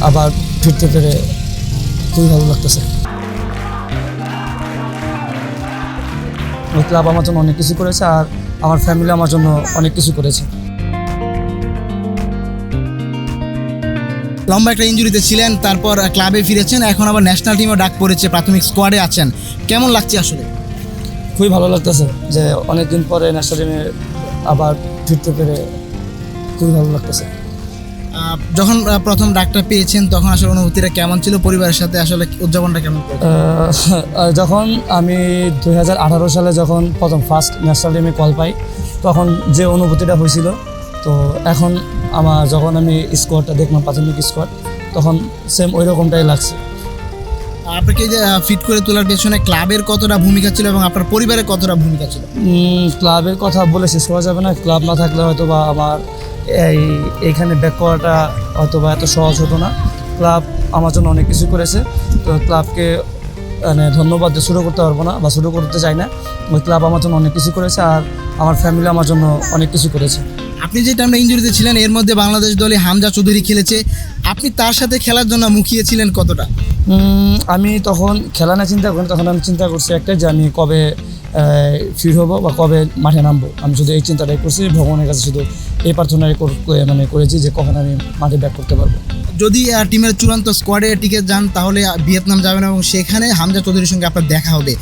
আবার ফিরতে পেরে খুবই ভালো লাগতেছে। ওই ক্লাব আমার জন্য অনেক কিছু করেছে আর আমার ফ্যামিলি আমার জন্য অনেক কিছু করেছে। লম্বা একটা ইনজুরিতে ছিলেন, তারপর ক্লাবে ফিরেছেন, এখন আবার ন্যাশনাল টিমও ডাক পড়েছে, প্রাথমিক স্কোয়াডে আছেন। কেমন লাগছে আসলে? খুবই ভালো লাগতেছে যে অনেকদিন পরে ন্যাশনাল টিমে আবার ফিরতে পেরে খুবই ভালো লাগতেছে। যখন প্রথম ডাকটা পেয়েছেন তখন আসলে অনুভূতিটা কেমন ছিল? পরিবারের সাথে আসলে উদযাপনটা কেমন করে? যখন আমি 2018 সালে যখন প্রথম ফার্স্ট ন্যাশনাল টিমে কল পাই তখন যে অনুভূতিটা হয়েছিল, তো এখন যখন আমি স্কোয়াডটা দেখলাম প্রাথমিক স্কোয়াড তখন সেম ওই রকমটাই লাগছে। আপনাকে যে ফিট করে তোলার পেছনে ক্লাবের কতটা ভূমিকা ছিল এবং আপনার পরিবারের কতটা ভূমিকা ছিল? ক্লাবের কথা বলে শেষ করা যাবে না। ক্লাব না থাকলে হয়তো বা আমার এইখানে ব্যাক করাটা হয়তো বা এত সহজ হতো না। ক্লাব আমার জন্য অনেক কিছু করেছে, তো ক্লাবকে মানে ধন্যবাদ দিয়ে শুরু করতে পারবো না বা শুরু করতে চাই না। ওই ক্লাব আমার জন্য অনেক কিছু করেছে আর আমার ফ্যামিলি আমার জন্য অনেক কিছু করেছে। আপনি যে টাইমটা ইনজুরিতে ছিলেন এর মধ্যে বাংলাদেশ দলে হামজা চৌধুরী খেলেছে, আপনি তার সাথে খেলার জন্য মুখিয়েছিলেন কতটা? আমি তখন খেলা না চিন্তা করি, তখন আমি চিন্তা করছি একটাই যে আমি কবে ফিট হবো বা কবে মাঠে নামবো। আমি শুধু এই চিন্তাটাই করছি, ভগবানের কাছে শুধু এই প্রার্থনাই করেছি যে কখন আমি মাঠে ব্যাক করতে পারবো। যদি টিমের চূড়ান্ত স্কোয়াডে টিকে যান তাহলে ভিয়েতনাম যাবেন এবং সেখানে হামজা চৌধুরীর সঙ্গে আপনার দেখা হবে,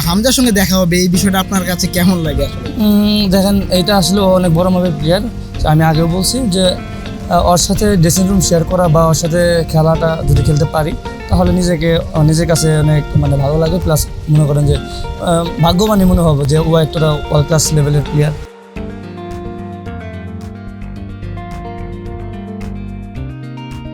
হামজার সঙ্গে দেখা হবে, এই বিষয়টা আপনার কাছে কেমন লাগে আসলে? দেখেন, এইটা আসলে অনেক বড় মাপের প্লেয়ার। আমি আগেও বলছি যে ওর সাথে ড্রেসিং রুম শেয়ার করা বা ওর সাথে খেলাটা যদি খেলতে পারি তাহলে নিজের কাছে অনেক ভালো লাগে, প্লাস মনে করেন যে ভাগ্যবানই মনে হবে যে ও একটা ওয়ার্ল্ড ক্লাস লেভেলের প্লেয়ার।